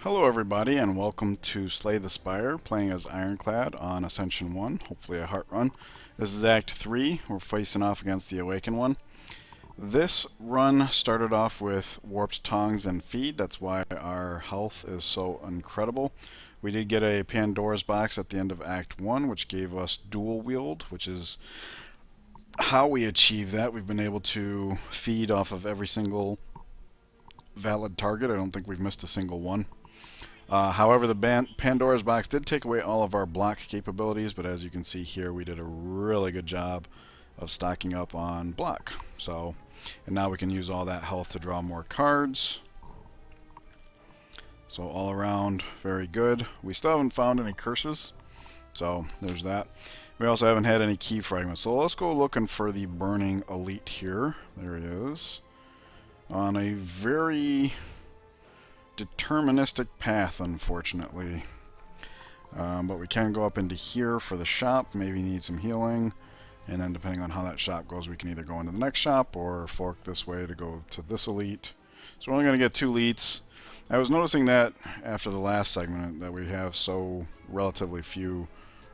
Hello everybody and welcome to Slay the Spire, playing as Ironclad on Ascension 1, hopefully a heart run. This is Act 3, we're facing off against the Awakened one. This run started off with Warped Tongs and Feed, that's why our health is so incredible. We did get a Pandora's box at the end of Act 1, which gave us dual wield, which is how we achieve that. We've been able to feed off of every single valid target. I don't think we've missed a single one. However, the Pandora's box did take away all of our block capabilities, but as you can see here, we did a really good job of stocking up on block. And now we can use all that health to draw more cards. So all around, very good. We still haven't found any curses, so there's that. We also haven't had any key fragments, so let's go looking for the Burning Elite here. There he is. On a very deterministic path, unfortunately. But we can go up into here for the shop, maybe need some healing, and then depending on how that shop goes, we can either go into the next shop or fork this way to go to this elite. So we're only going to get 2 elites. I was noticing that after the last segment that we have so relatively few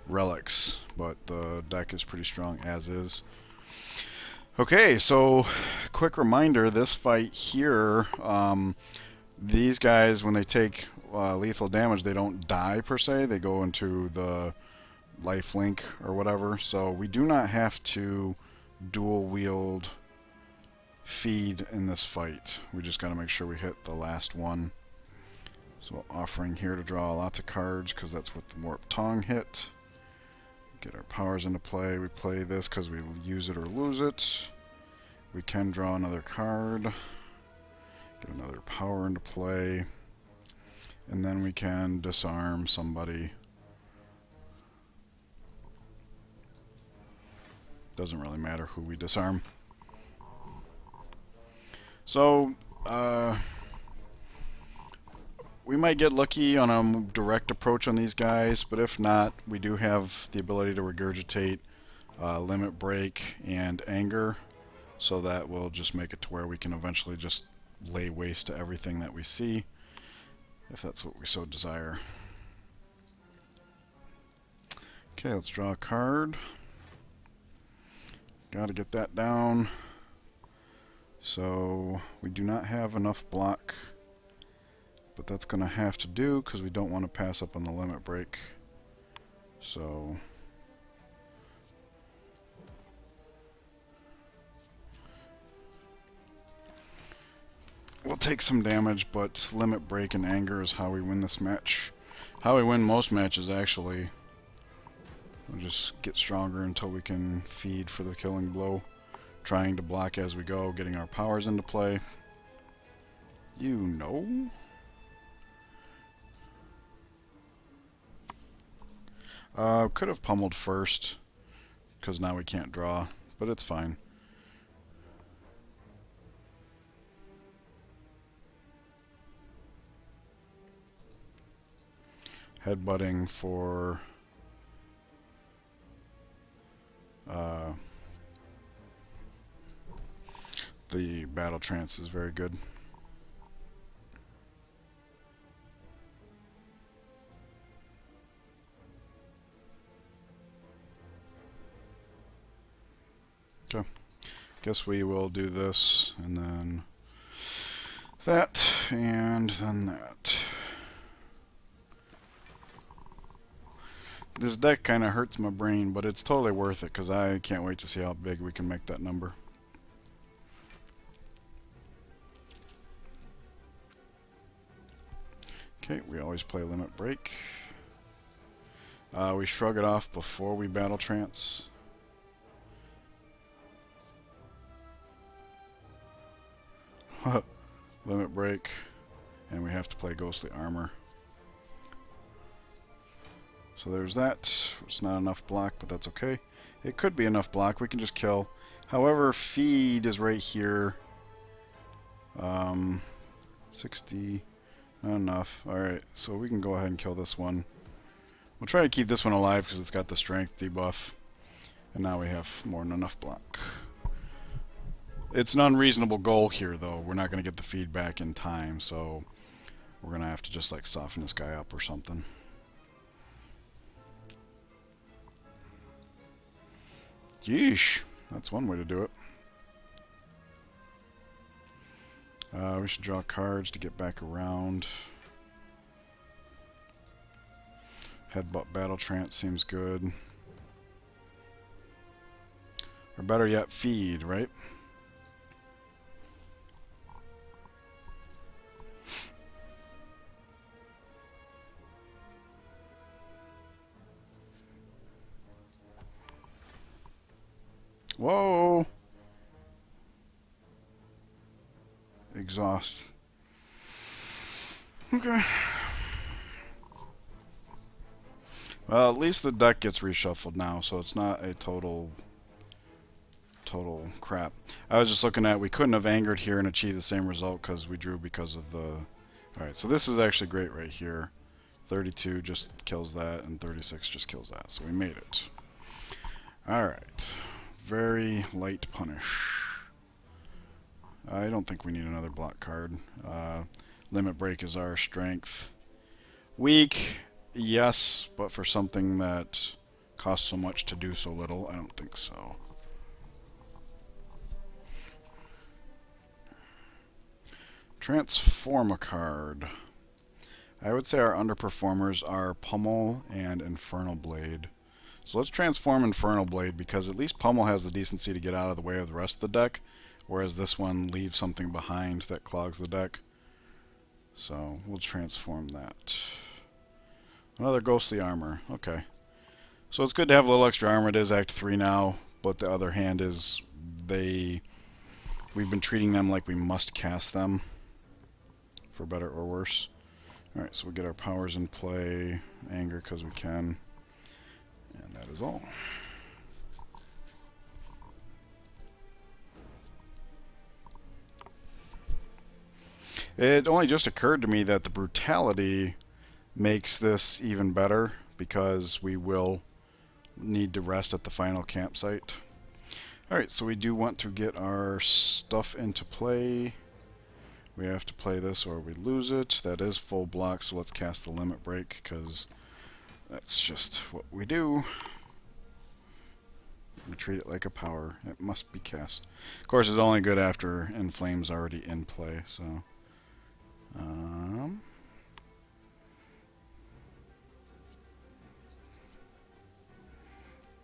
relics, but the deck is pretty strong as is. Okay, so quick reminder, this fight here, these guys, when they take lethal damage, they don't die per se. They go into the life link or whatever. So we do not have to dual wield feed in this fight. We just got to make sure we hit the last one. So offering here to draw lots of cards because that's what the Warp Tongue hit. Get our powers into play. We play this because we use it or lose it. We can draw another card. Get another power into play. And then we can disarm somebody. Doesn't really matter who we disarm. So, we might get lucky on a direct approach on these guys, but if not, we do have the ability to regurgitate Limit Break and Anger, so that will just make it to where we can eventually just lay waste to everything that we see, if that's what we so desire. Okay, let's draw a card. Gotta get that down. So we do not have enough block, but that's gonna have to do because we don't want to pass up on the limit break. So we'll take some damage, but limit break and anger is how we win this match. How we win most matches, actually. We'll just get stronger until we can feed for the killing blow. Trying to block as we go, getting our powers into play. You know. Could have pummeled first, because now we can't draw, but it's fine. Headbutting for the battle trance is very good. Okay, guess we will do this and then that and then that. This deck kind of hurts my brain, but it's totally worth it because I can't wait to see how big we can make that number. Okay, we always play Limit Break. We shrug it off before we battle trance. Limit Break, and we have to play Ghostly Armor. So there's that. It's not enough block, but that's okay. It could be enough block. We can just kill. However, feed is right here. 60. Not enough. Alright, so we can go ahead and kill this one. We'll try to keep this one alive because it's got the strength debuff. And now we have more than enough block. It's an unreasonable goal here, though. We're not going to get the feedback in time, so we're going to have to just like soften this guy up or something. Yeesh. That's one way to do it. We should draw cards to get back around. Headbutt Battle Trance seems good. Or better yet, feed, right? Whoa! Exhaust. Okay. Well, at least the deck gets reshuffled now, so it's not a total crap. I was just looking at, we couldn't have angered here and achieved the same result because we drew because of the... Alright, so this is actually great right here. 32 just kills that, and 36 just kills that, so we made it. Alright. Very light punish. I don't think we need another block card. Limit Break is our strength. Weak, yes, but for something that costs so much to do so little, I don't think so. Transform a card. I would say our underperformers are Pummel and Infernal Blade. So let's transform Infernal Blade because at least Pummel has the decency to get out of the way of the rest of the deck, whereas this one leaves something behind that clogs the deck. So we'll transform that. Another Ghostly Armor. Okay. So it's good to have a little extra armor. It is Act 3 now, but the other hand is we've been treating them like we must cast them, for better or worse. Alright, so we get our powers in play, anger because we can, and that is all. It only just occurred to me that the brutality makes this even better because we will need to rest at the final campsite. Alright, so we do want to get our stuff into play. We have to play this or we lose it. That is full block, so let's cast the Limit Break because that's just what we do. We treat it like a power. It must be cast. Of course, it's only good after Inflame's already in play, so...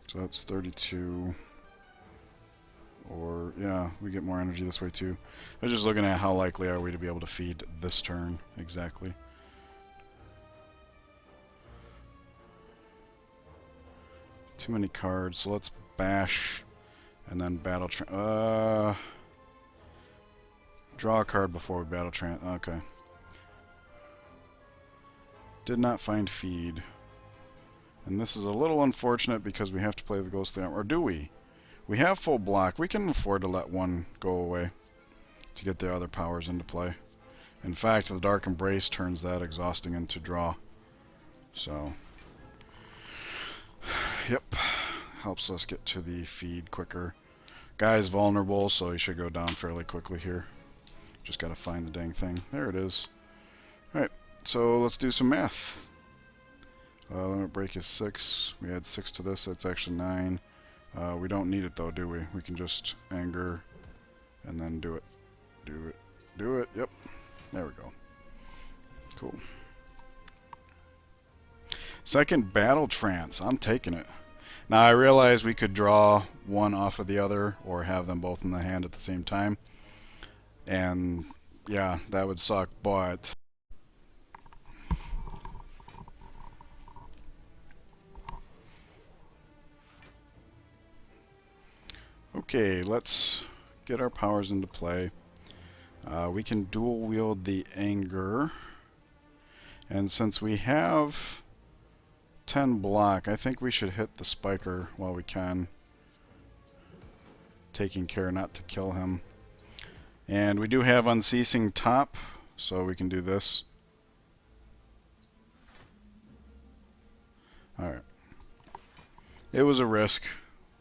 So that's 32. Or, yeah, we get more energy this way too. I was just looking at how likely are we to be able to feed this turn exactly. Too many cards, so let's bash and then battle draw a card before we battle okay. Did not find feed. And this is a little unfortunate because we have to play the Ghostly Armor. Or do we? We have full block. We can afford to let one go away to get the other powers into play. In fact, the Dark Embrace turns that exhausting into draw. So, yep. Helps us get to the feed quicker. Guy's vulnerable, so he should go down fairly quickly here. Just gotta find the dang thing. There it is. Alright, so let's do some math. Limit Break is 6. We add 6 to this. That's actually 9. We don't need it though, do we? We can just anger and then do it. Do it. Do it. Yep. There we go. Cool. Second Battle Trance. I'm taking it. Now I realize we could draw one off of the other or have them both in the hand at the same time. And yeah, that would suck, but... Okay, let's get our powers into play. We can dual wield the anger. And since we have 10 block, I think we should hit the spiker while we can. Taking care not to kill him. And we do have Unceasing top, so we can do this. Alright. It was a risk,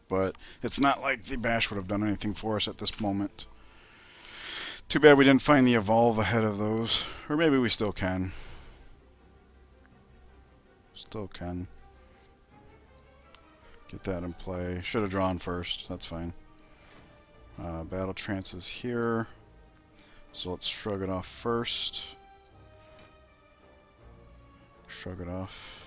but it's not like the bash would have done anything for us at this moment. Too bad we didn't find the evolve ahead of those. Or maybe we still can. Still can. Get that in play. Should have drawn first. That's fine. Battle Trance is here. So let's shrug it off first. Shrug it off.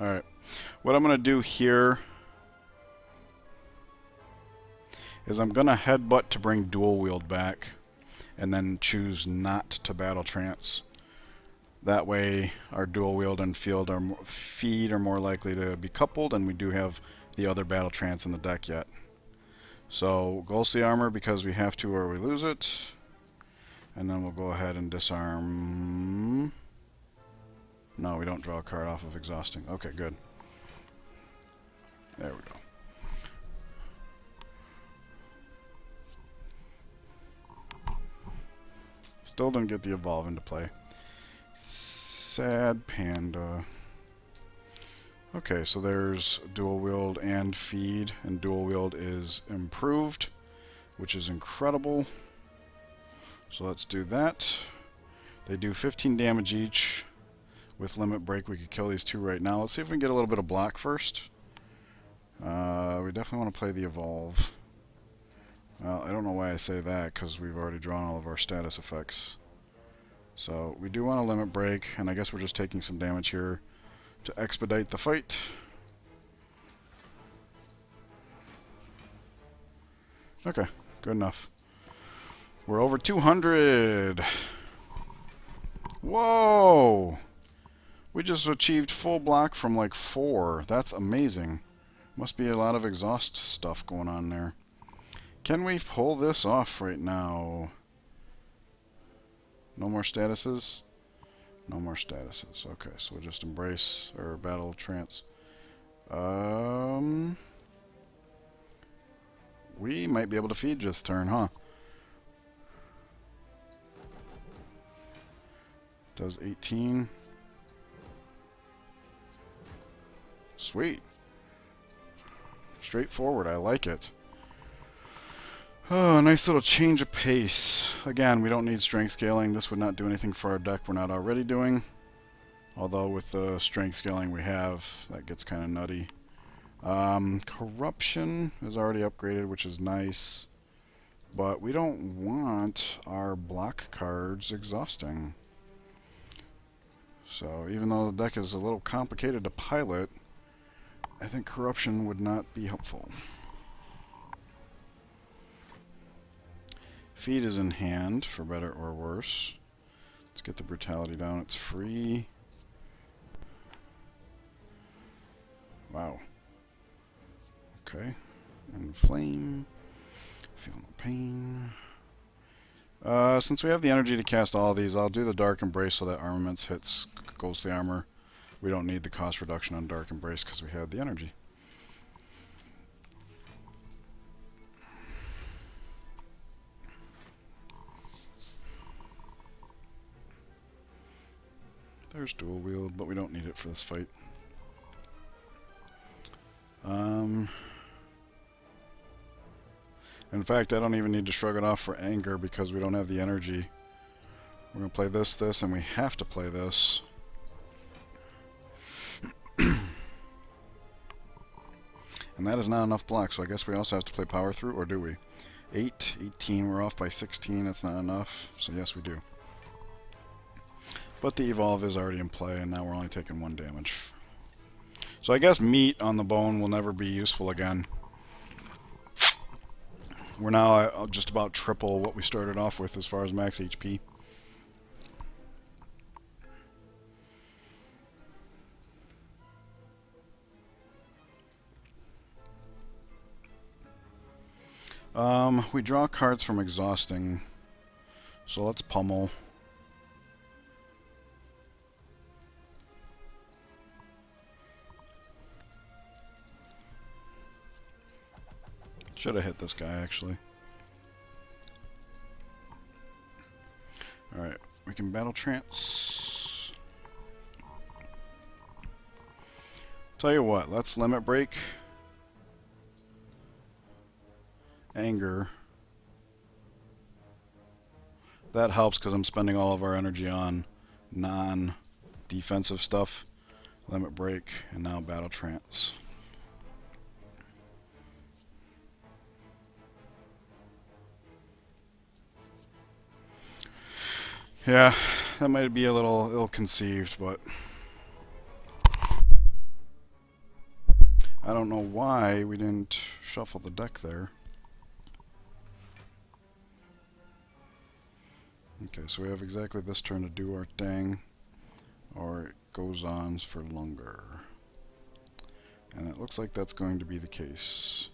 Alright. What I'm going to do here is I'm going to headbutt to bring dual wield back and then choose not to battle trance. That way our dual wield and feed are more likely to be coupled, and we do have the other battle trance in the deck yet. So Ghostly Armor because we have to or we lose it. And then we'll go ahead and disarm. No, we don't draw a card off of exhausting. Okay, good. There we go. Still didn't get the evolve into play. Sad panda. Okay, so there's dual wield and feed, and dual wield is improved, which is incredible. So let's do that. They do 15 damage each. With limit break, we could kill these two right now. Let's see if we can get a little bit of block first. We definitely want to play the evolve. Well, I don't know why I say that, because we've already drawn all of our status effects. So we do want a limit break, and I guess we're just taking some damage here to expedite the fight. Okay, good enough. We're over 200. Whoa! We just achieved full block from like 4. That's amazing. Must be a lot of exhaust stuff going on there. Can we pull this off right now? No more statuses? No more statuses. Okay, so we'll just embrace or battle trance. We might be able to feed this turn, huh? Does 18. Sweet. Straightforward, I like it. Oh, nice little change of pace. Again, we don't need strength scaling. This would not do anything for our deck we're not already doing. Although with the strength scaling we have, that gets kind of nutty. Corruption is already upgraded, which is nice. But we don't want our block cards exhausting. So even though the deck is a little complicated to pilot, I think corruption would not be helpful. Feed is in hand, for better or worse. Let's get the brutality down. It's free. Wow. Okay. And flame. Feel no pain. Since we have the energy to cast all of these, I'll do the Dark Embrace so that Armaments hits Ghostly Armor. We don't need the cost reduction on Dark Embrace because we had the energy. There's dual wield, but we don't need it for this fight. In fact, I don't even need to shrug it off for anger because we don't have the energy. We're going to play this, and we have to play this. And that is not enough block, so I guess we also have to play power through, or do we? 8, 18, we're off by 16, that's not enough, so yes we do. But the evolve is already in play, and now we're only taking 1 damage. So I guess meat on the bone will never be useful again. We're now just about triple what we started off with as far as max HP. We draw cards from exhausting, so let's pummel. Should have hit this guy, actually. Alright, we can battle trance. Tell you what, let's limit break anger. That helps because I'm spending all of our energy on non-defensive stuff. Limit break, and now battle trance. Yeah, that might be a little ill-conceived, but I don't know why we didn't shuffle the deck there. Okay, so we have exactly this turn to do our thing, or it goes on for longer. And it looks like that's going to be the case.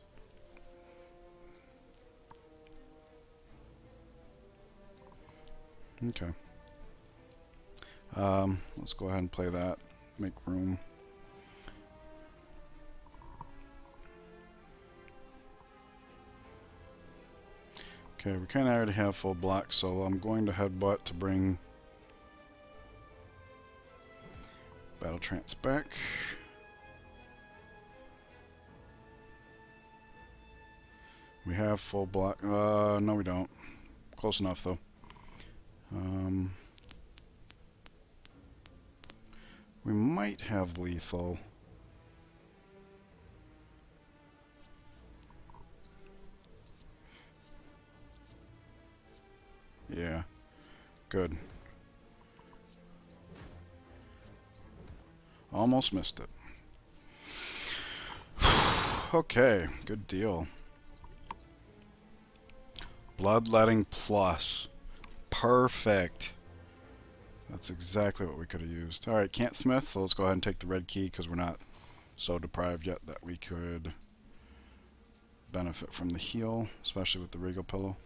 Okay. Let's go ahead and play that. Make room. Okay, we kind of already have full block, so I'm going to headbutt to bring battle trance back. We have full block. No, we don't. Close enough, though. We might have lethal. Yeah. Good. Almost missed it. Okay, good deal. Bloodletting plus. Perfect. That's exactly what we could have used. Alright, can't smith, so let's go ahead and take the red key because we're not so deprived yet that we could benefit from the heal, especially with the regal pillow.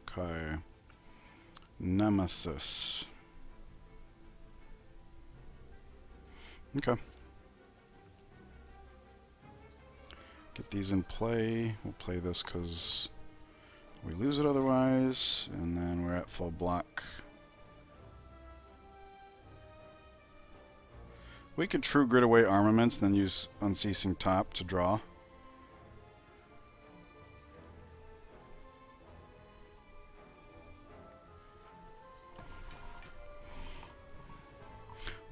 Okay. Nemesis. Okay. Get these in play. We'll play this because we lose it otherwise, and then we're at full block. We could true grid away armaments, then use Unceasing Top to draw.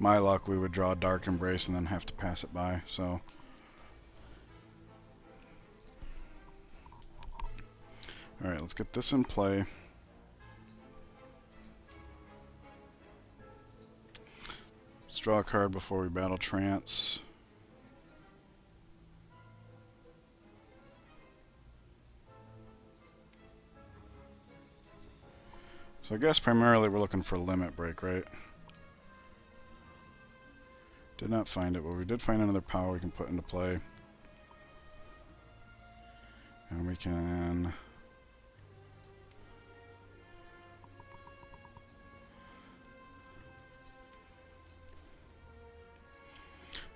My luck, we would draw Dark Embrace and then have to pass it by, so. Alright, let's get this in play. Let's draw a card before we battle trance. So I guess primarily we're looking for limit break, right? Did not find it, but we did find another power we can put into play. And we can...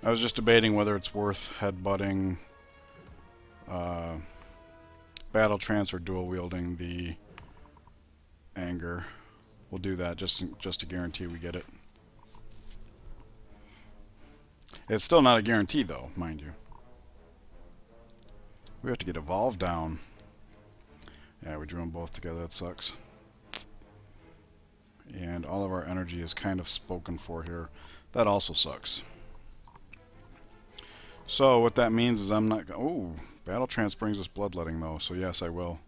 I was just debating whether it's worth headbutting battle trance or dual wielding the anger. We'll do that just to guarantee we get it. It's still not a guarantee though, mind you. We have to get evolved down. Yeah, we drew them both together, that sucks. And all of our energy is kind of spoken for here. That also sucks. So what that means is I'm not... Oh, battle trance brings us bloodletting though, so yes, I will.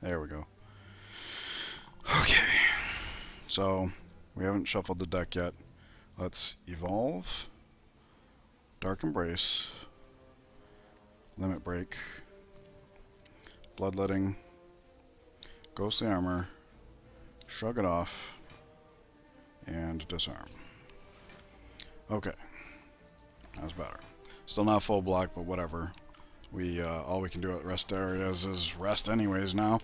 There we go. Okay. So, we haven't shuffled the deck yet. Let's evolve. Dark Embrace. Limit Break. Bloodletting. Ghostly Armor. Shrug it off. And disarm. Okay. That was better. Still not full block, but whatever. We all we can do at rest areas is rest anyways now.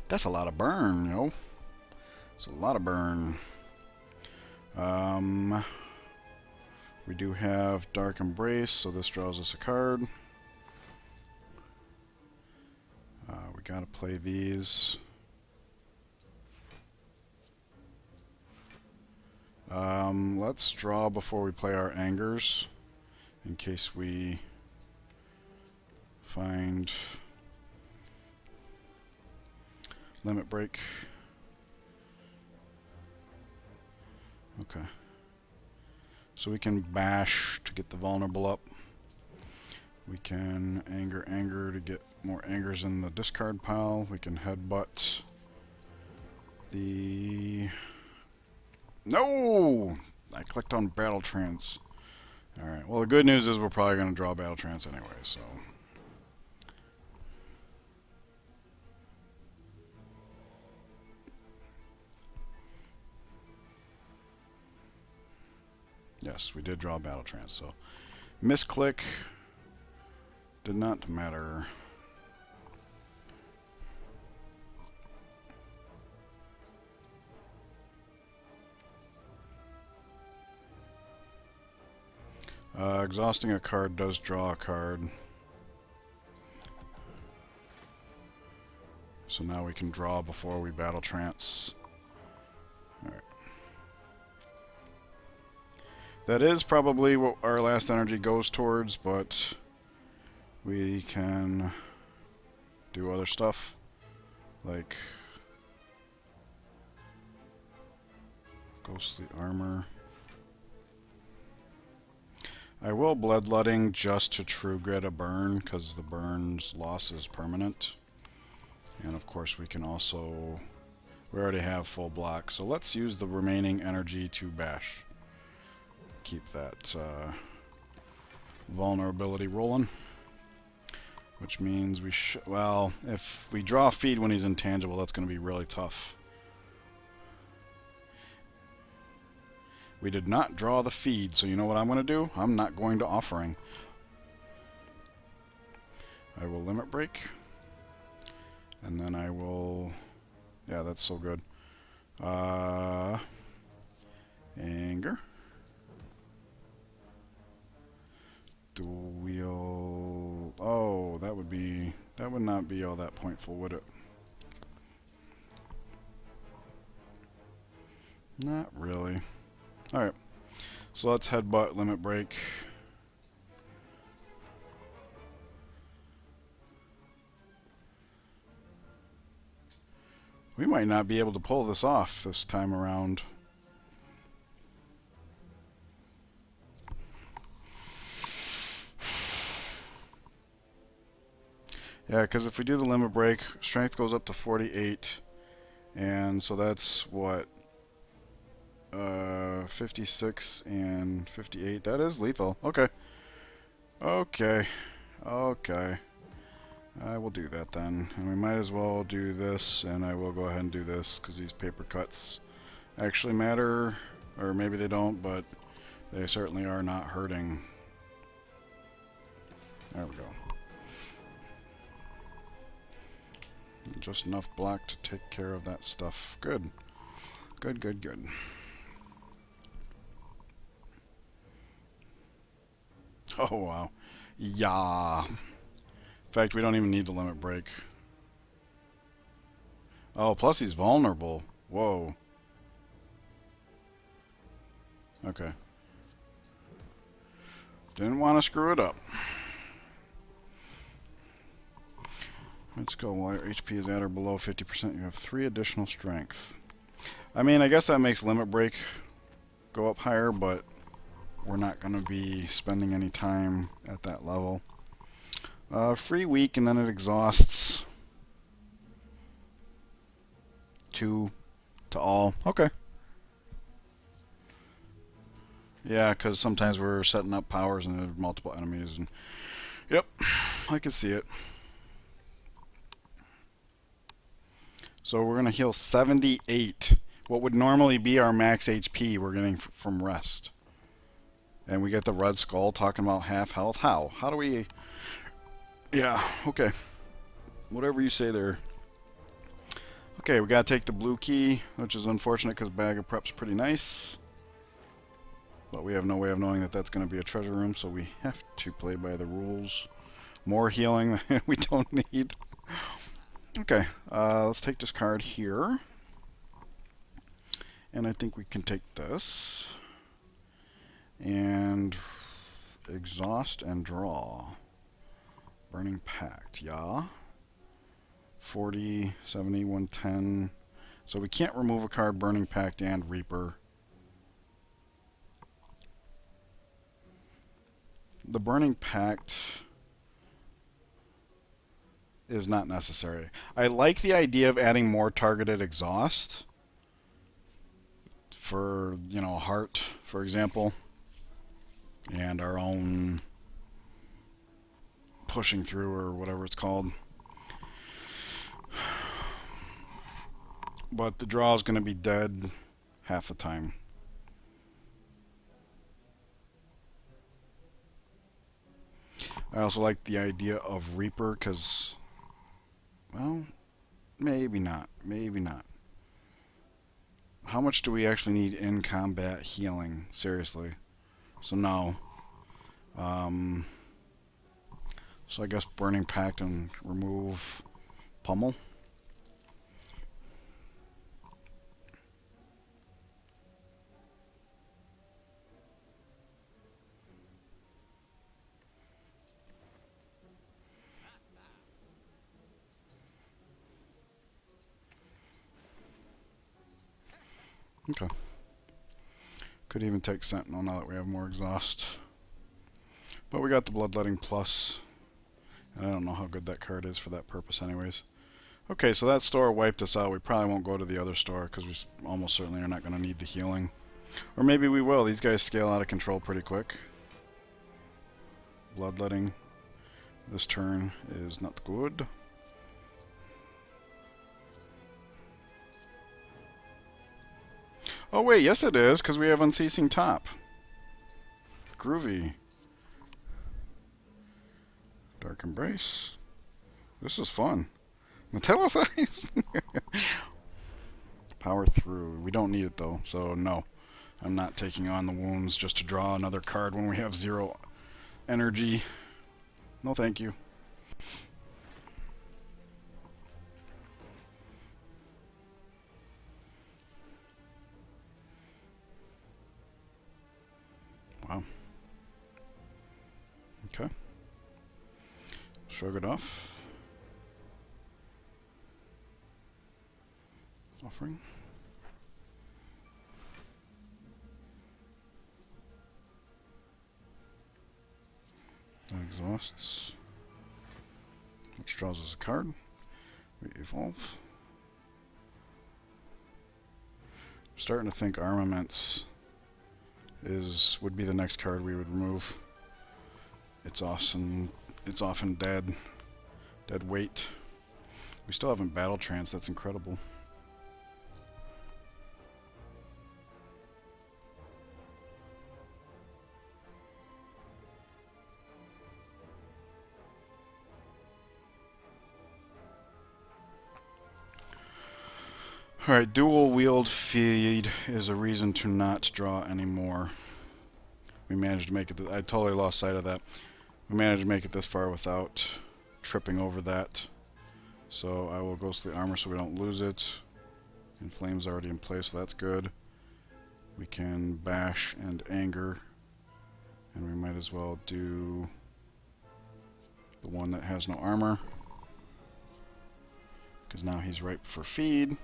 That's a lot of burn, yo. It's a lot of burn. We do have Dark Embrace, so this draws us a card. We gotta play these. Let's draw before we play our angers, in case we find limit break. Okay. So we can bash to get the vulnerable up. We can anger to get more angers in the discard pile. We can headbutt the... No! I clicked on Battle Trance. Alright, well the good news is we're probably going to draw Battle Trance anyway, so... Yes, we did draw Battle Trance, so... Misclick did not matter. Exhausting a card does draw a card. So now we can draw before we Battle Trance. Alright. That is probably what our last energy goes towards, but we can do other stuff, like Ghostly Armor. I will Bloodletting just to True Grit a burn, because the burn's loss is permanent. And of course we can also... we already have full block, so let's use the remaining energy to bash. Keep that vulnerability rolling. Which means we should... well, if we draw feed when he's intangible, that's going to be really tough. We did not draw the feed, so you know what I'm going to do? I'm not going to Offering. I will Limit Break. And then I will... yeah, that's so good. Anger. Dual Wheel... oh, that would be... that would not be all that pointful, would it? Not really. Alright. So let's Headbutt, Limit Break. We might not be able to pull this off this time around. Yeah, because if we do the Limit Break, strength goes up to 48. And so that's what? 56 and 58. That is lethal. Okay. Okay. Okay. I will do that then. And we might as well do this, and I will go ahead and do this, because these paper cuts actually matter. Or maybe they don't, but they certainly are not hurting. There we go. Just enough block to take care of that stuff. Good. Good, good, good. Oh, wow. Yeah. In fact, we don't even need the Limit Break. Oh, plus he's vulnerable. Whoa. Okay. Didn't want to screw it up. Let's go. While your HP is at or below 50%, you have 3 additional strength. I mean, I guess that makes Limit Break go up higher, but we're not going to be spending any time at that level. Free weak, and then it exhausts 2 to all. Okay. Yeah, because sometimes we're setting up powers and there's multiple enemies. And yep, I can see it. So we're going to heal 78. What would normally be our max HP we're getting from rest. And we get the Red Skull talking about half health. How? How do we... yeah, okay. Whatever you say there. Okay, we got to take the blue key, which is unfortunate because Bag of Prep's pretty nice. But we have no way of knowing that that's going to be a treasure room, so we have to play by the rules. More healing than we don't need. Okay, let's take this card here. And I think we can take this and exhaust and draw. Burning Pact, yeah. 40, 70, 110. So we can't remove a card, Burning Pact and Reaper. The Burning Pact is not necessary. I like the idea of adding more targeted exhaust for, you know, Heart, for example, and our own pushing through or whatever it's called. But the draw is going to be dead half the time. I also like the idea of Reaper because, well, maybe not. Maybe not. How much do we actually need in combat healing? Seriously. So no. So I guess Burning Pact and remove Pummel. Okay. Could even take Sentinel now that we have more exhaust. But we got the Bloodletting Plus. And I don't know how good that card is for that purpose anyways. Okay, so that store wiped us out. We probably won't go to the other store because we almost certainly are not going to need the healing. Or maybe we will. These guys scale out of control pretty quick. Bloodletting this turn is not good. Oh wait, yes it is, because we have Unceasing Top. Groovy. Dark Embrace. This is fun. Metallicize? Power Through. We don't need it though, so no. I'm not taking on the wounds just to draw another card when we have 0 energy. No thank you. Wow. Okay. Shrug it off. Offering. That exhausts. Which draws us a card. We evolve. I'm starting to think Armaments would be the next card we would remove. It's awesome. It's often dead weight. We still haven't Battle Trance. That's incredible. Alright, dual wield feed is a reason to not draw anymore. We managed to make it. I totally lost sight of that. We managed to make it this far without tripping over that. So I will Ghostly Armor so we don't lose it. Inflame's already in place, so that's good. We can Bash and Anger. And we might as well do the one that has no armor, because now he's ripe for feed.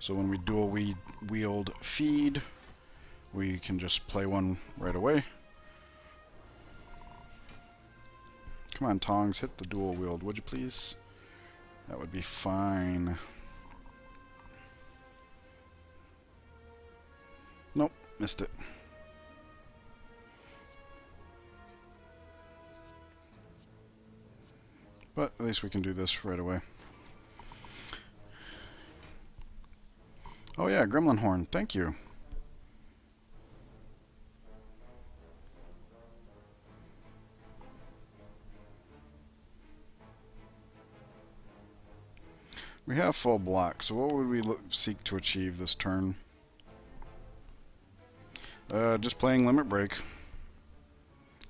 So when we dual wield feed, we can just play one right away. Come on, Tongs, hit the dual wield, would you please? That would be fine. Nope, missed it. But at least we can do this right away. Oh yeah, Gremlin Horn, thank you. We have full block, so what would we seek to achieve this turn? Just playing Limit Break.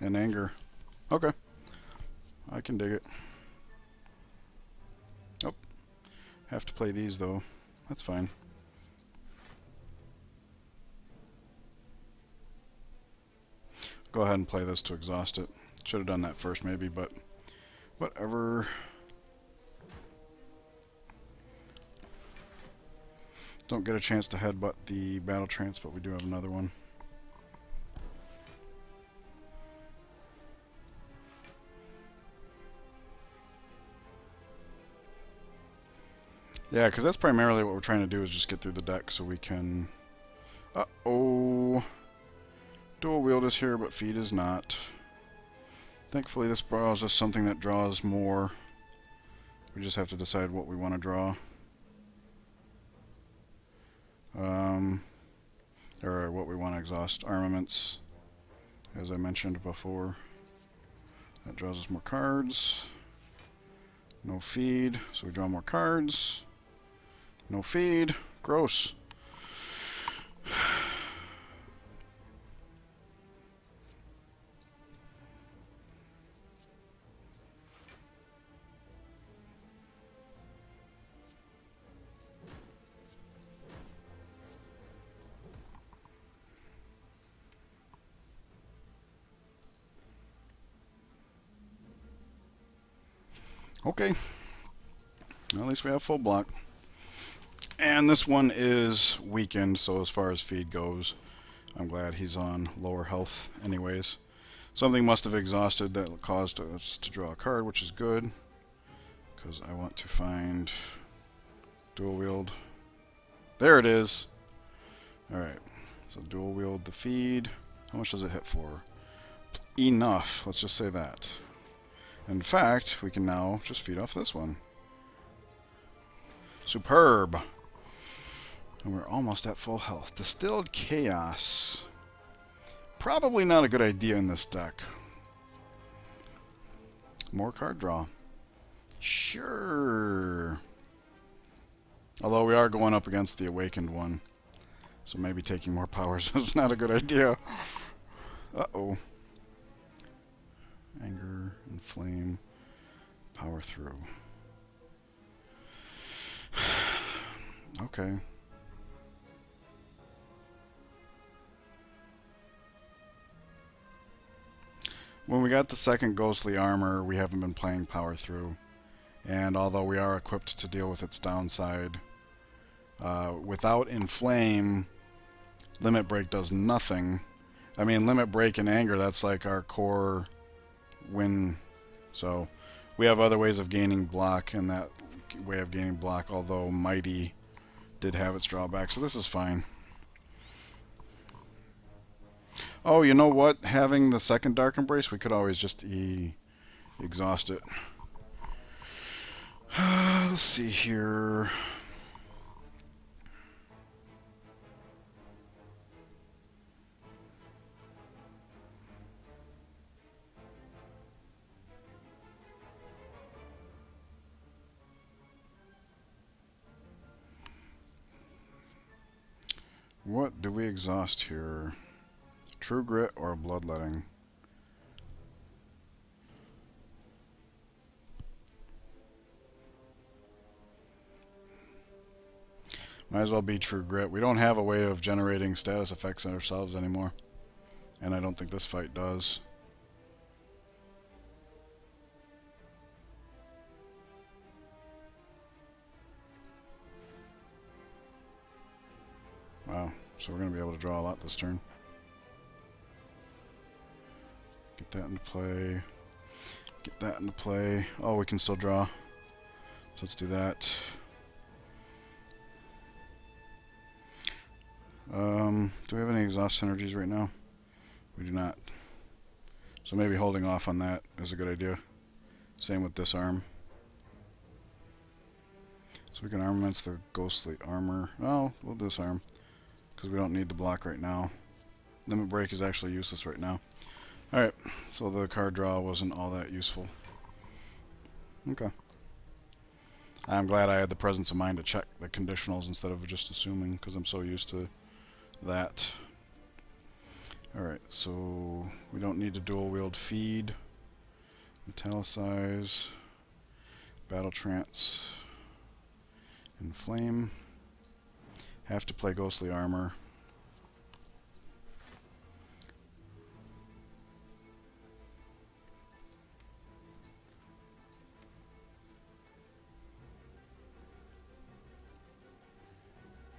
And Anger. Okay. I can dig it. Oh. Have to play these though. That's fine. go ahead and play this to exhaust it. Should have done that first maybe, but whatever. Don't get a chance to headbutt the battle trance, but we do have another one. Yeah, because that's primarily what we're trying to do, is just get through the deck so we can... Uh-oh. Dual wield is here, but feed is not. Thankfully, this draws us something that draws more. We just have to decide what we want to draw. Or what we want to exhaust. Armaments, as I mentioned before. That draws us more cards. No feed, so we draw more cards. No feed. Gross. Okay. Well, at least we have full block. And this one is weakened, so as far as feed goes, I'm glad he's on lower health anyways. Something must have exhausted that caused us to draw a card, which is good, because I want to find dual wield. There it is. Alright, so dual wield the feed. How much does it hit for? Enough, let's just say that. In fact, we can now just feed off this one. Superb! And we're almost at full health. Distilled Chaos. Probably not a good idea in this deck. More card draw. Sure. Although we are going up against the Awakened one. So maybe taking more powers is not a good idea. Uh-oh. Anger, Inflame, Power Through. Okay. When we got the second Ghostly Armor, we haven't been playing Power Through. And although we are equipped to deal with its downside, without Inflame, Limit Break does nothing. I mean, Limit Break and Anger, that's like our core win. So we have other ways of gaining block, and that way of gaining block, although Mighty did have its drawback, so this is fine. Oh, you know what? Having the second Dark Embrace, we could always just exhaust it. Let's see here. What do we exhaust here? True Grit or Bloodletting? Might as well be True Grit. We don't have a way of generating status effects ourselves anymore. And I don't think this fight does. Wow, so we're going to be able to draw a lot this turn. Get that into play. Get that into play. Oh, we can still draw. So let's do that. Do we have any exhaust synergies right now? We do not. So maybe holding off on that is a good idea. Same with Disarm. So we can armaments the Ghostly Armor. Oh, we'll Disarm, because we don't need the block right now. Limit Break is actually useless right now. Alright, so the card draw wasn't all that useful. Okay. I'm glad I had the presence of mind to check the conditionals instead of just assuming, because I'm so used to that. Alright, so we don't need to dual wield feed. Metallicize. Battle Trance. Inflame. Have to play Ghostly Armor.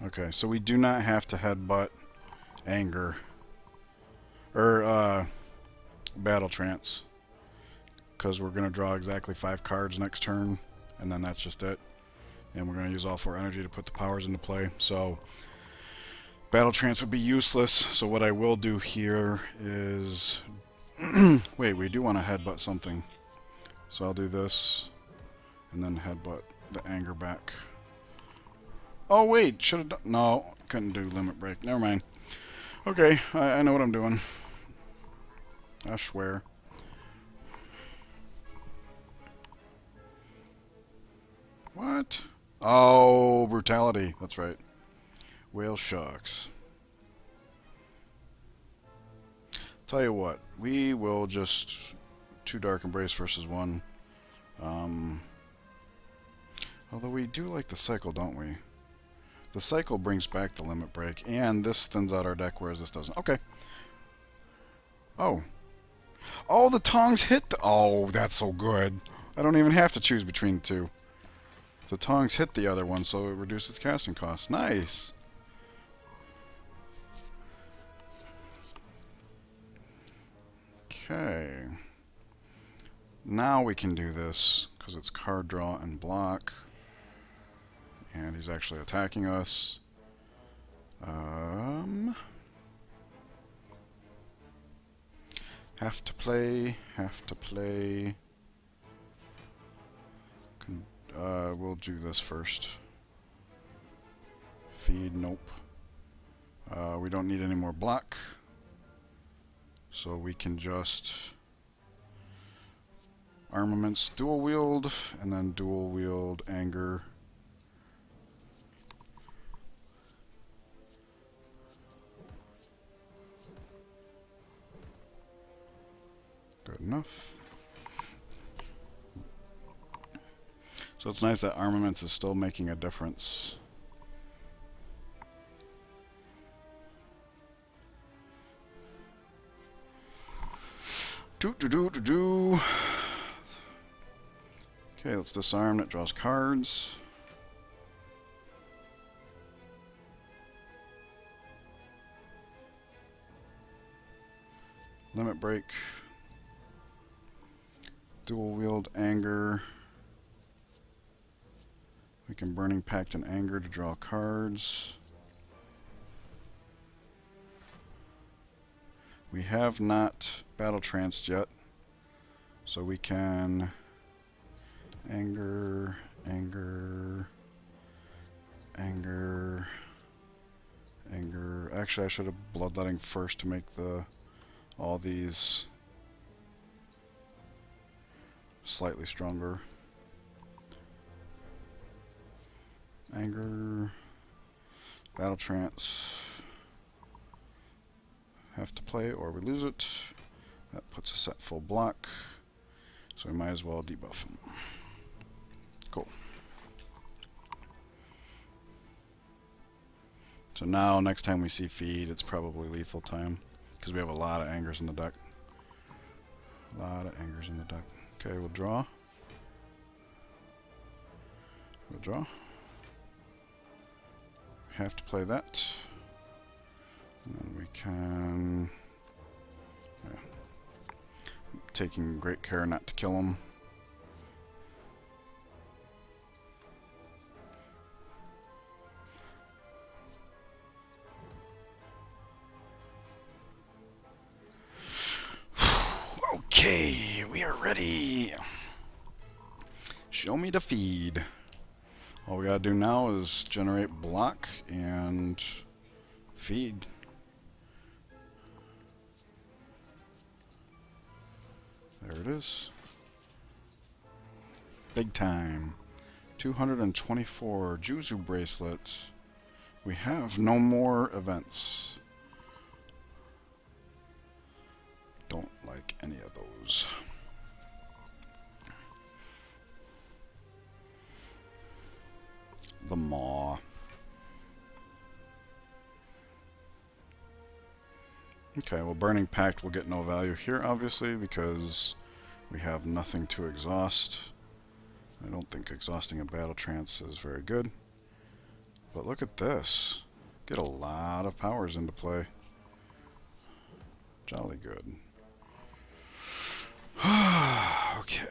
Okay, so we do not have to headbutt Anger. Or, Battle Trance. Because we're going to draw exactly 5 cards next turn, and then that's just it. And we're going to use all 4 energy to put the powers into play. So, Battle Trance would be useless. So what I will do here is... Wait, we do want to headbutt something. So I'll do this, and then headbutt the Anger back. Oh wait, should have done... No, couldn't do Limit Break. Never mind. Okay, I know what I'm doing. I swear. What? Oh, Brutality. That's right. Whale Sharks. Tell you what, we will just 2 Dark Embrace versus 1. Although we do like the cycle, don't we? The cycle brings back the Limit Break, and this thins out our deck, whereas this doesn't. Okay. Oh. Oh, the Tongs hit the... Oh, that's so good. I don't even have to choose between the 2. The Tongs hit the other one, so it reduces casting costs. Nice. Okay. Now we can do this, because it's card draw and block. And he's actually attacking us. Have to play. We'll do this first. Feed, nope. We don't need any more block. So we can just armaments dual wield, and then dual wield Anger. Good enough. So it's nice that armaments is still making a difference. Okay, let's disarm. That draws cards. Limit Break. Dual wield Anger. We can Burning Pact and Anger to draw cards. We have not Battle Tranced yet, so we can Anger. Actually, I should have Bloodletting first to make all these slightly stronger. Anger, Battle Trance. Have to play or we lose it. That puts us at full block, so we might as well debuff him. Cool. So now next time we see feed, it's probably lethal time, because we have a lot of Angers in the deck. Okay, we'll draw. Have to play that. And then we can... Yeah. Taking great care not to kill him. Okay, we are ready. Show me the feed. All we gotta do now is generate block and feed. There it is. Big time. 224 Juzu bracelets. We have no more events. Don't like any of those. The Maw. Okay, well, Burning Pact will get no value here, obviously, because we have nothing to exhaust. I don't think exhausting a Battle Trance is very good. But look at this. Get a lot of powers into play. Jolly good. Okay.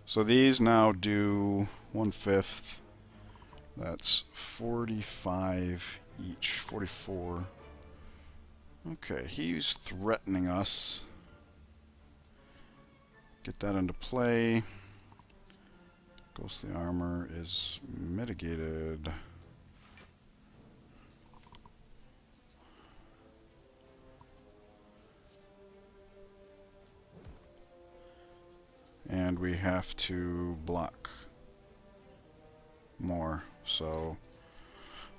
So these now do 1/5. That's 45 each. 44. Okay, he's threatening us. Get that into play. Ghostly armor is mitigated. And we have to block more. So,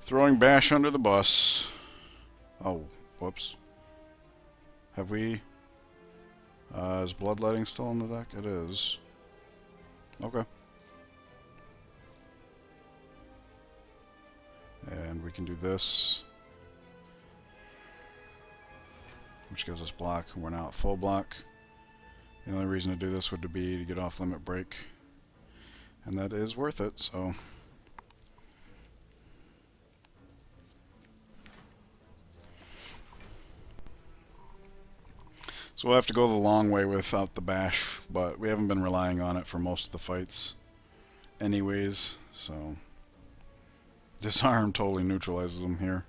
throwing Bash under the bus. Oh, whoops. Have we... is Bloodletting still on the deck? It is. Okay. And we can do this, which gives us block. We're now at full block. The only reason to do this would be to get off limit break, and that is worth it. So we'll have to go the long way without the Bash, but we haven't been relying on it for most of the fights anyways, so Disarm totally neutralizes them here.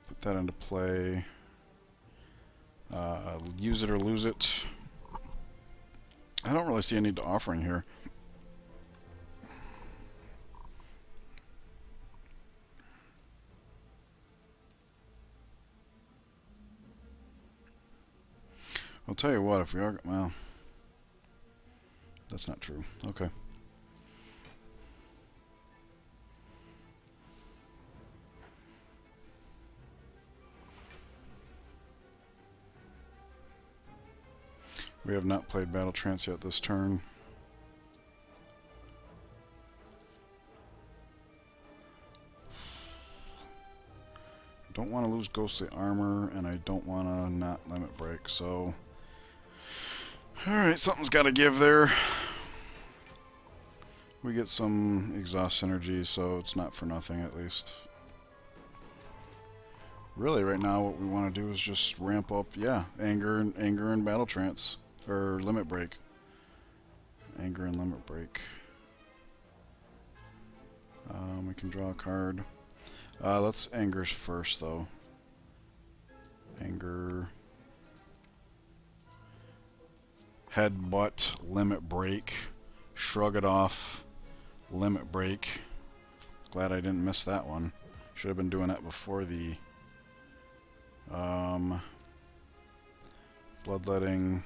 Put that into play. Use it or lose it. I don't really see a need to offering here. I'll tell you what, if we are... well, that's not true. Okay. We have not played Battle Trance yet this turn. Don't want to lose Ghostly Armor, and I don't want to not limit break, so... Alright, something's got to give there. We get some exhaust synergy, so it's not for nothing at least. Really, right now, what we want to do is just ramp up, yeah, anger and Battle Trance. Or limit break. Anger and limit break. We can draw a card. Let's Angers first, though. Anger. Headbutt, limit break. Shrug it off. Limit break. Glad I didn't miss that one. Should have been doing that before the Bloodletting.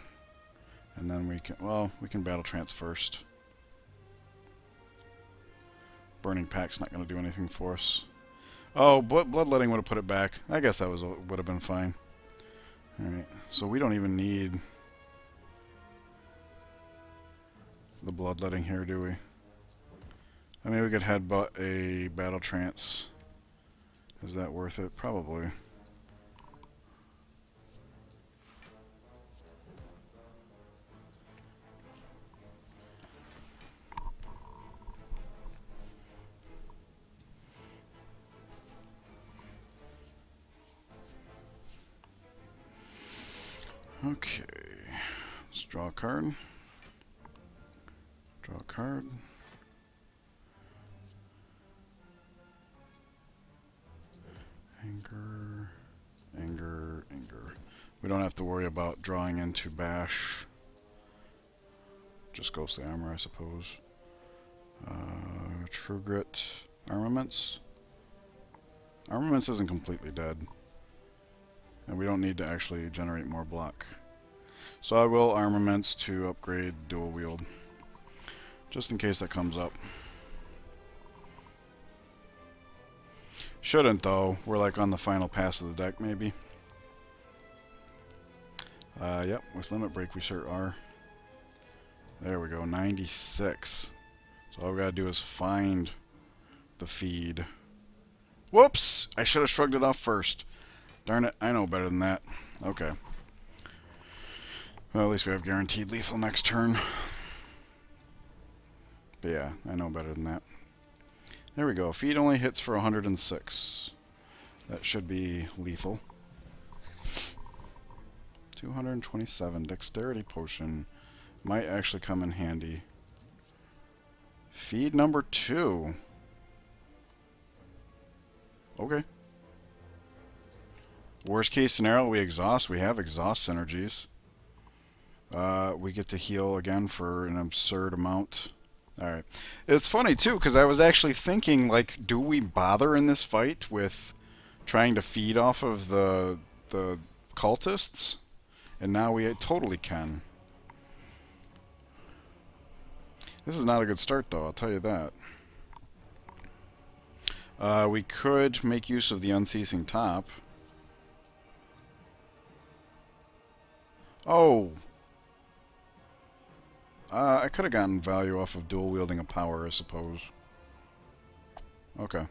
And then we can, well, we can Battle Trance first. Burning Pack's not going to do anything for us. Oh, Bloodletting would have put it back. I guess that would have been fine. Alright, so we don't even need the Bloodletting here, do we? I mean, we could headbutt a Battle Trance. Is that worth it? Probably. Okay, let's draw a card. Draw a card. Anger, anger, anger. We don't have to worry about drawing into Bash. Just Ghostly Armor, I suppose. True Grit. Armaments. Armaments isn't completely dead. And we don't need to actually generate more block. So I will Armaments to upgrade Dual Wield. Just in case that comes up. Shouldn't though. We're like on the final pass of the deck maybe. Yep, with Limit Break we sure are. There we go, 96. So all we gotta do is find the feed. Whoops! I should have shrugged it off first. Darn it, I know better than that. Okay. Well, at least we have guaranteed lethal next turn. But yeah, I know better than that. There we go. Feed only hits for 106. That should be lethal. 227. Dexterity potion. Might actually come in handy. Feed number 2. Okay. Worst case scenario, we exhaust. We have exhaust synergies. We get to heal again for an absurd amount. Alright. It's funny, too, because I was actually thinking, like, do we bother in this fight with trying to feed off of the cultists? And now we totally can. This is not a good start, though, I'll tell you that. We could make use of the Unceasing Top. Oh! I could have gotten value off of dual wielding a power, I suppose. Okay.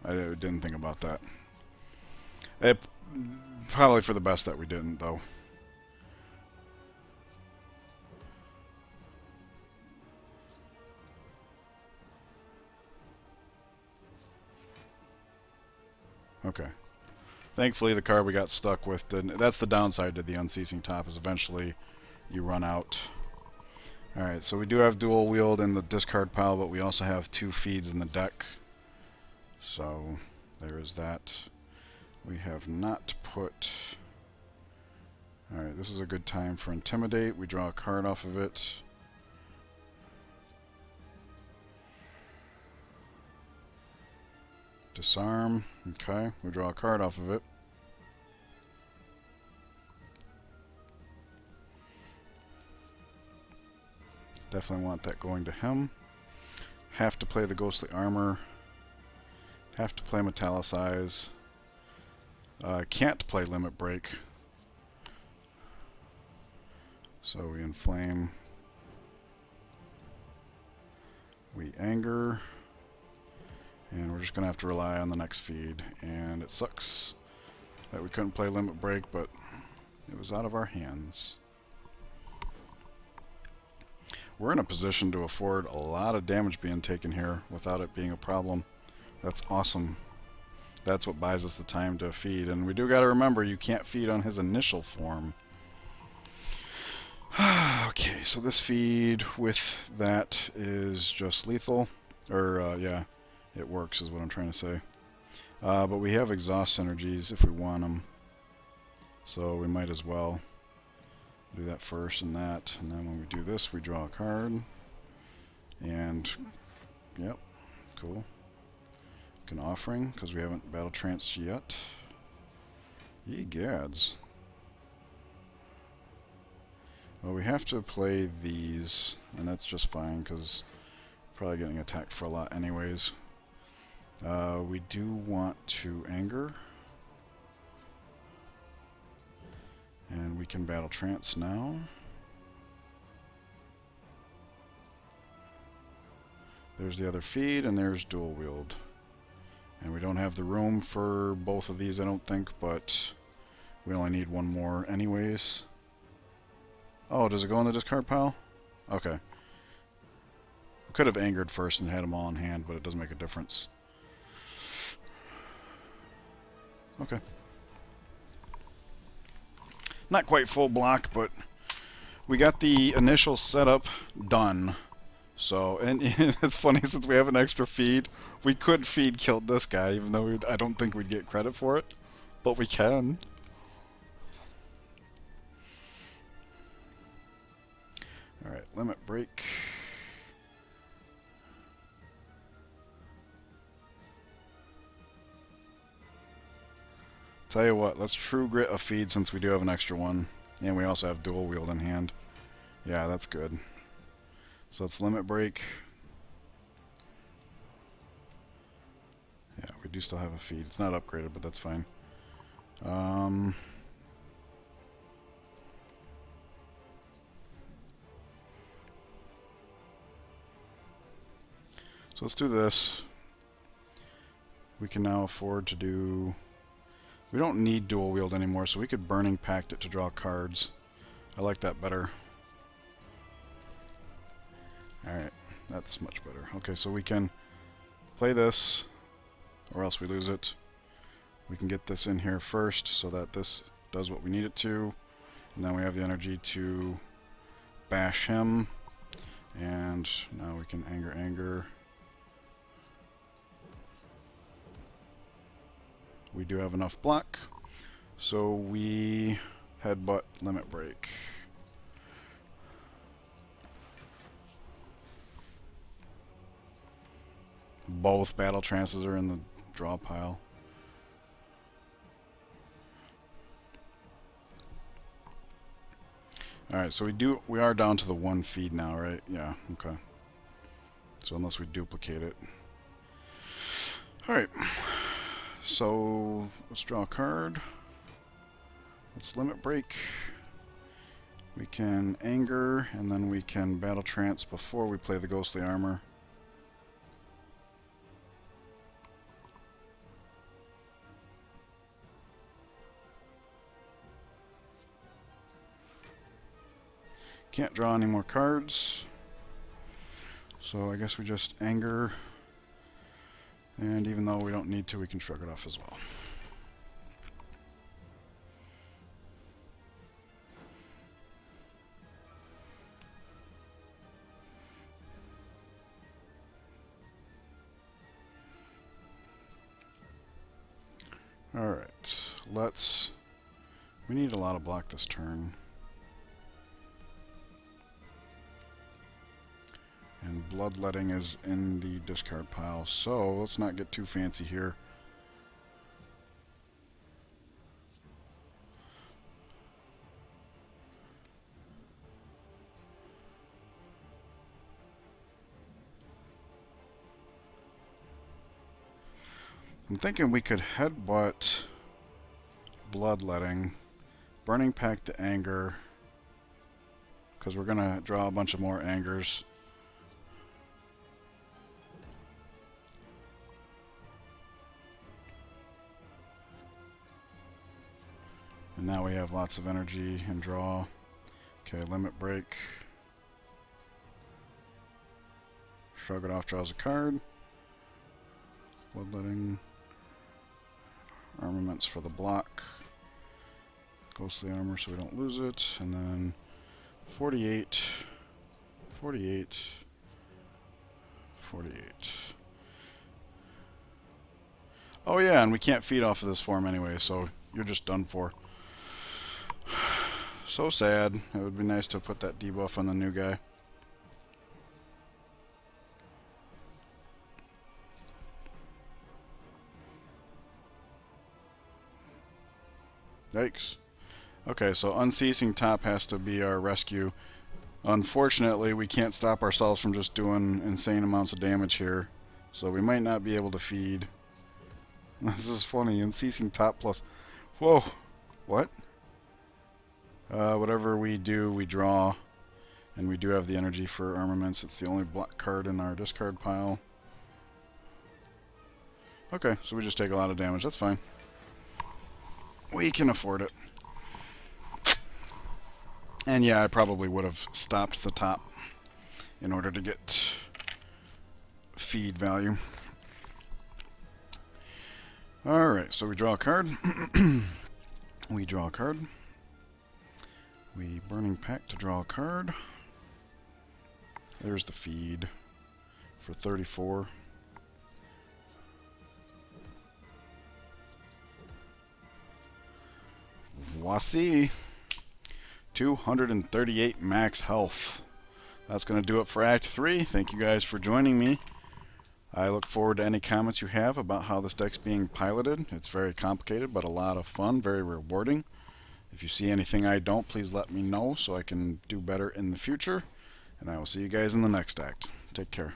I didn't think about that. Probably for the best that we didn't, though. Okay. Thankfully, the card we got stuck with, that's the downside to the Unceasing Top, is eventually you run out. Alright, so we do have dual wield in the discard pile, but we also have 2 feeds in the deck. So, there is that. We have not put... Alright, this is a good time for Intimidate. We draw a card off of it. Disarm. Okay, we draw a card off of it. Definitely want that going to him. Have to play the Ghostly Armor. Have to play Metallicize. Can't play Limit Break. So we Inflame. We Anger. And we're just going to have to rely on the next feed. And it sucks that we couldn't play Limit Break, but it was out of our hands. We're in a position to afford a lot of damage being taken here without it being a problem. That's awesome. That's what buys us the time to feed. And we do got to remember, you can't feed on his initial form. Okay, so this feed with that is just lethal. Or, yeah, it works is what I'm trying to say. But we have exhaust synergies if we want them. So we might as well do that first and that. And then when we do this, we draw a card. And, yep, cool. An offering, because we haven't battle tranced yet. Ye gads. Well, we have to play these, and that's just fine, because probably getting attacked for a lot anyways. We do want to Anger. And we can battle trance now. There's the other feed, and there's dual wield. And we don't have the room for both of these, I don't think, but we only need one more anyways. Oh, does it go in the discard pile? Okay. We could have angered first and had them all in hand, but it doesn't make a difference. Okay. Not quite full block, but we got the initial setup done. So, and it's funny, since we have an extra feed, we could feed killed this guy, even though I don't think we'd get credit for it. But we can. Alright, Limit Break. Tell you what, let's True Grit a feed since we do have an extra one. And we also have dual wield in hand. Yeah, that's good. So let's Limit Break. Yeah, we do still have a feed. It's not upgraded, but that's fine. So let's do this. We can now afford to do... We don't need dual wield anymore, so we could Burning Pact it to draw cards. I like that better. Alright, that's much better. Okay, so we can play this, or else we lose it. We can get this in here first so that this does what we need it to. And then we have the energy to bash him. And now we can anger. We do have enough block. So we headbutt limit break. Both battle trances are in the draw pile. Alright, so we are down to the 1 feed now, right? Yeah, okay. So unless we duplicate it. Alright. So let's draw a card. Let's limit break. We can anger, and then we can battle trance before we play the ghostly armor. Can't draw any more cards, so I guess we just anger, and even though we don't need to, we can shrug it off as well. Alright, we need a lot of block this turn. And bloodletting is in the discard pile, so let's not get too fancy here. I'm thinking we could headbutt bloodletting, burning pact to anger, because we're gonna draw a bunch of more angers. And now we have lots of energy and draw. Okay, limit break. Shrug it off, draws a card. Bloodletting. Armaments for the block. Ghostly armor so we don't lose it. And then 48. 48. 48. Oh yeah, and we can't feed off of this form anyway, so you're just done for. So sad. It would be nice to put that debuff on the new guy. Yikes. Okay, so Unceasing Top has to be our rescue. Unfortunately, we can't stop ourselves from just doing insane amounts of damage here, so we might not be able to feed. This is funny. Unceasing Top plus... Whoa! What? Whatever we do, we draw. And we do have the energy for armaments. It's the only black card in our discard pile. Okay, so we just take a lot of damage. That's fine. We can afford it. And yeah, I probably would have stopped the top in order to get feed value. Alright, so we draw a card. We draw a card. We Burning Pact to draw a card. There's the feed for 34. Voici 238 max health. That's going to do it for Act 3. Thank you guys for joining me. I look forward to any comments you have about how this deck's being piloted. It's very complicated, but a lot of fun, very rewarding. If you see anything I don't, please let me know so I can do better in the future. And I will see you guys in the next act. Take care.